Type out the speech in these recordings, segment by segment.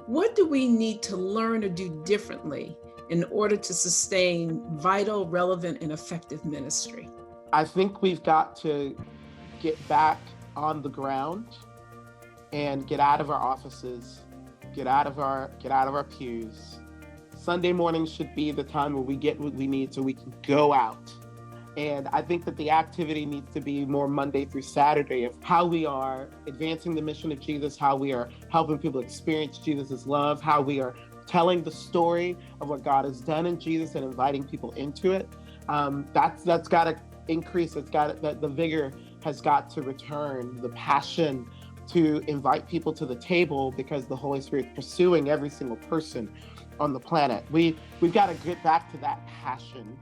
What do we need to learn or do differently in order to sustain vital, relevant, and effective ministry? I think we've got to get back on the ground and get out of our offices, get out of our pews. Sunday morning should be the time where we get what we need so we can go out. And I think that the activity needs to be more Monday through Saturday of how we are advancing the mission of Jesus, how we are helping people experience Jesus' love, how we are telling the story of what God has done in Jesus and inviting people into it. That's got to increase. The vigor has got to return, the passion to invite people to the table, because the Holy Spirit is pursuing every single person on the planet. We've got to get back to that passion.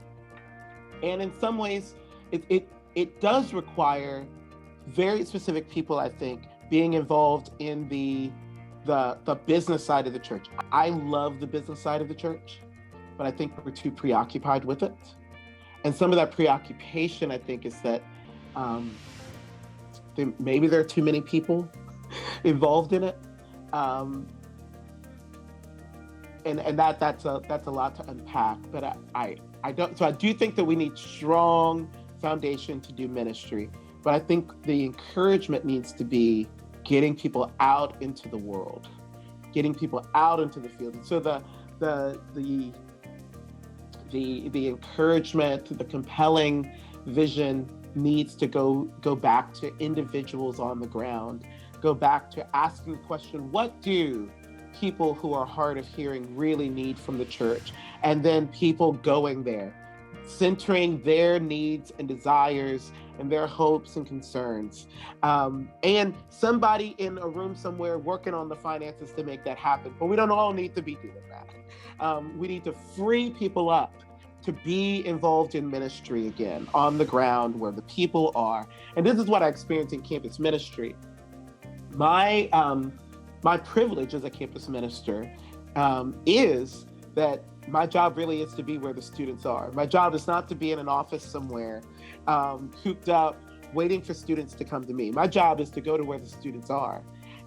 And in some ways, it does require very specific people, I think, being involved in the business side of the church. I love the business side of the church, but I think we're too preoccupied with it. And some of that preoccupation, I think, is that maybe there are too many people involved in it. And that's a lot to unpack. But I do think that we need strong foundation to do ministry. But I think the encouragement needs to be getting people out into the world, getting people out into the field. And so the encouragement, the compelling vision needs to go back to individuals on the ground, go back to asking the question, what do people who are hard of hearing really need from the church? And then people going there, centering their needs and desires and their hopes and concerns. And somebody in a room somewhere working on the finances to make that happen. But we don't all need to be doing that. We need to free people up to be involved in ministry again, on the ground where the people are. And this is what I experienced in campus ministry. My privilege as a campus minister is that my job really is to be where the students are. My job is not to be in an office somewhere, cooped up, waiting for students to come to me. My job is to go to where the students are.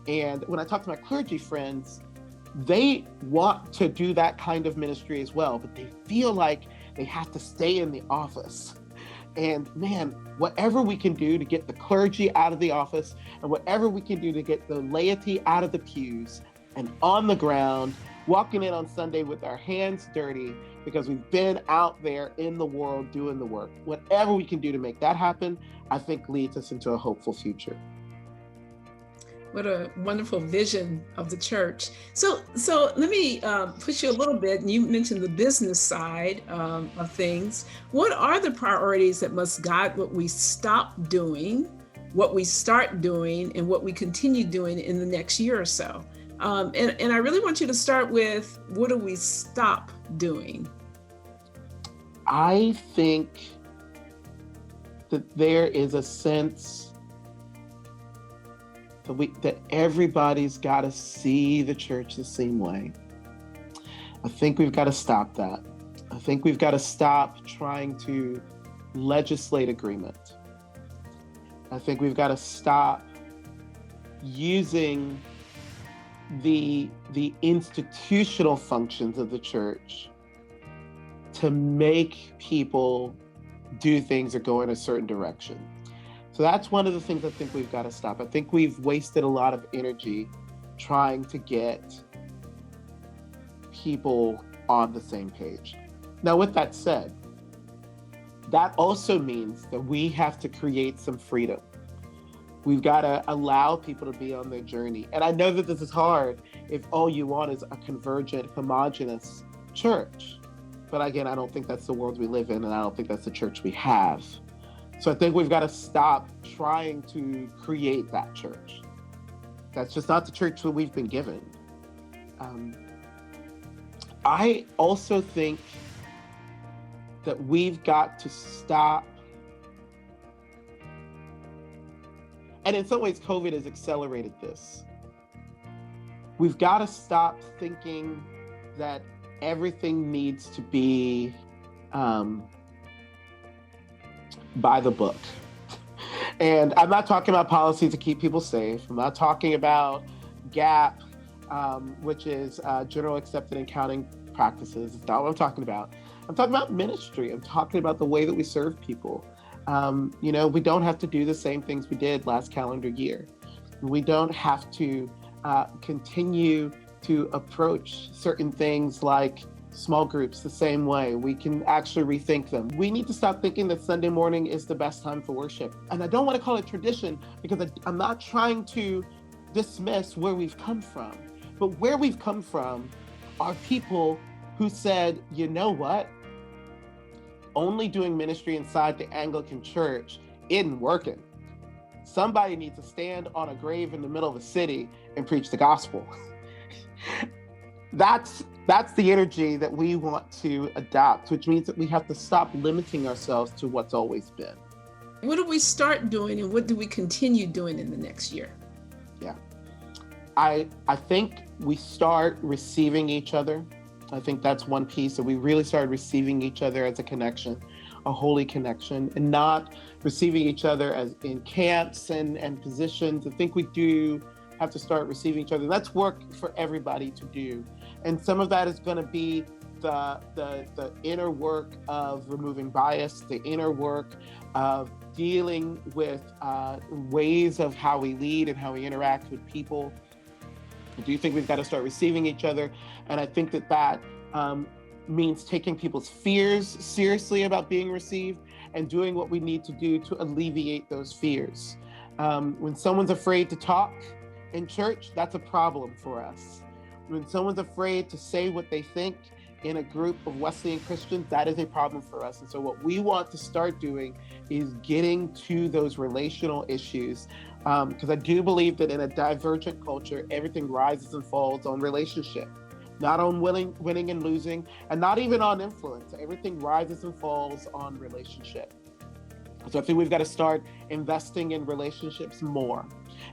And when I talk to my clergy friends, they want to do that kind of ministry as well, but they feel like they have to stay in the office. And man, whatever we can do to get the clergy out of the office, and whatever we can do to get the laity out of the pews and on the ground, walking in on Sunday with our hands dirty because we've been out there in the world doing the work. Whatever we can do to make that happen, I think leads us into a hopeful future. What a wonderful vision of the church. So let me push you a little bit. You mentioned the business side of things. What are the priorities that must guide what we stop doing, what we start doing, and what we continue doing in the next year or so? And I really want you to start with, what do we stop doing? I think that there is a sense that everybody's got to see the church the same way. I think we've got to stop that. I think we've got to stop trying to legislate agreement. I think we've got to stop using the institutional functions of the church to make people do things or go in a certain direction. So that's one of the things I think we've got to stop. I think we've wasted a lot of energy trying to get people on the same page. Now, with that said, that also means that we have to create some freedom. We've got to allow people to be on their journey. And I know that this is hard if all you want is a convergent, homogenous church. But again, I don't think that's the world we live in, and I don't think that's the church we have. So I think we've got to stop trying to create that church. That's just not the church that we've been given. I also think that we've got to stop, and in some ways COVID has accelerated this. We've got to stop thinking that everything needs to be by the book. And I'm not talking about policies to keep people safe. I'm not talking about GAP which is general accepted accounting practices. It's not what I'm talking about. I'm talking about ministry. I'm talking about the way that we serve people. We don't have to do the same things we did last calendar year. We don't have to continue to approach certain things like small groups the same way. We can actually rethink them. We need to stop thinking that Sunday morning is the best time for worship. And I don't want to call it tradition because I'm not trying to dismiss where we've come from. But where we've come from are people who said, you know what? Only doing ministry inside the Anglican church isn't working. Somebody needs to stand on a grave in the middle of a city and preach the gospel. That's the energy that we want to adopt, which means that we have to stop limiting ourselves to what's always been. What do we start doing and what do we continue doing in the next year? Yeah. I think we start receiving each other. I think that's one piece, that we really started receiving each other as a connection, a holy connection, and not receiving each other as in camps and positions. I think we do have to start receiving each other. That's work for everybody to do. And some of that is going to be the inner work of removing bias, the inner work of dealing with ways of how we lead and how we interact with people. I do think we've got to start receiving each other. And I think that means taking people's fears seriously about being received and doing what we need to do to alleviate those fears. When someone's afraid to talk in church, that's a problem for us. When someone's afraid to say what they think in a group of Wesleyan Christians, that is a problem for us. And so what we want to start doing is getting to those relational issues. Because I do believe that in a divergent culture, everything rises and falls on relationship, not on winning and losing, and not even on influence. Everything rises and falls on relationship. So I think we've got to start investing in relationships more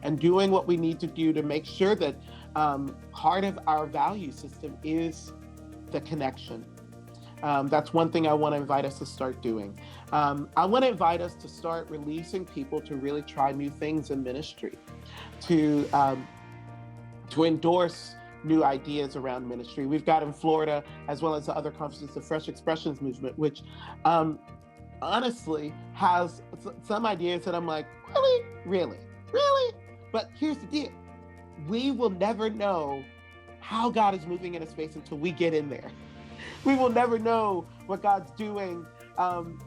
and doing what we need to do to make sure that part of our value system is the connection. That's one thing I want to invite us to start doing. I want to invite us to start releasing people to really try new things in ministry, to endorse new ideas around ministry. We've got in Florida, as well as the other conferences, the Fresh Expressions movement, which honestly has some ideas that I'm like, really? But here's the deal. We will never know how God is moving in a space until we get in there. We will never know what God's doing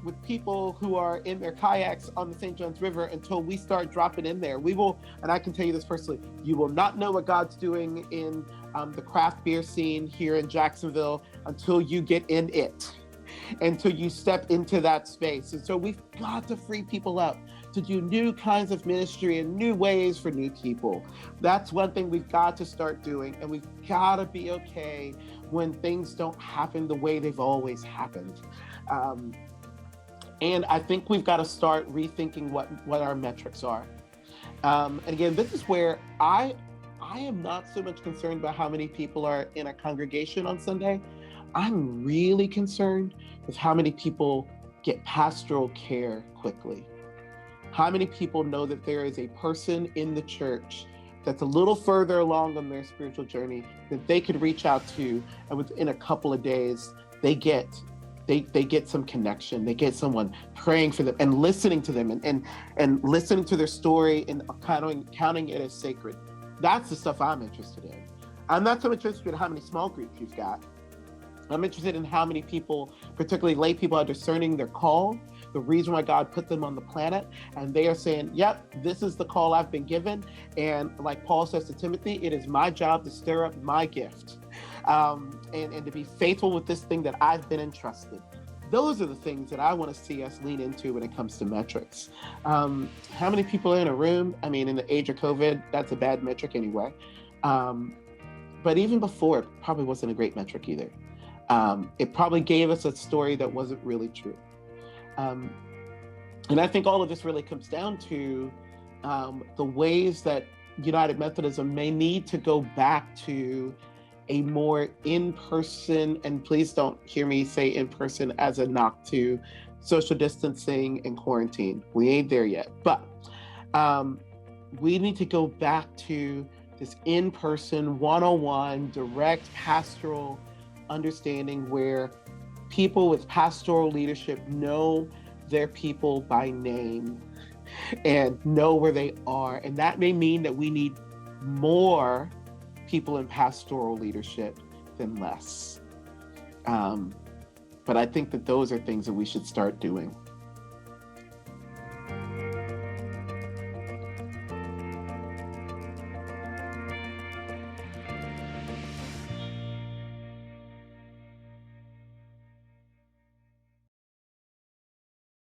with people who are in their kayaks on the St. Johns River until we start dropping in there. We will, and I can tell you this personally, you will not know what God's doing in the craft beer scene here in Jacksonville until you get in it, until you step into that space. And so we've got to free people up to do new kinds of ministry and new ways for new people. That's one thing we've got to start doing, and we've got to be okay when things don't happen the way they've always happened. And I think we've got to start rethinking what our metrics are. And again, this is where I am not so much concerned about how many people are in a congregation on Sunday. I'm really concerned with how many people get pastoral care quickly. How many people know that there is a person in the church that's a little further along on their spiritual journey that they could reach out to, and within a couple of days, they get some connection. They get someone praying for them and listening to them and listening to their story and counting it as sacred. That's the stuff I'm interested in. I'm not so much interested in how many small groups you've got. I'm interested in how many people, particularly lay people, are discerning their call, the reason why God put them on the planet, and they are saying, yep, this is the call I've been given. And like Paul says to Timothy, it is my job to stir up my gift and to be faithful with this thing that I've been entrusted. Those are the things that I want to see us lean into when it comes to metrics. How many people are in a room? I mean, in the age of COVID, that's a bad metric anyway. But even before, it probably wasn't a great metric either. It probably gave us a story that wasn't really true. And I think all of this really comes down to the ways that United Methodism may need to go back to a more in-person, and please don't hear me say in-person as a knock to social distancing and quarantine. We ain't there yet, but we need to go back to this in-person, one-on-one, direct pastoral understanding where people with pastoral leadership know their people by name and know where they are. And that may mean that we need more people in pastoral leadership than less. But I think that those are things that we should start doing.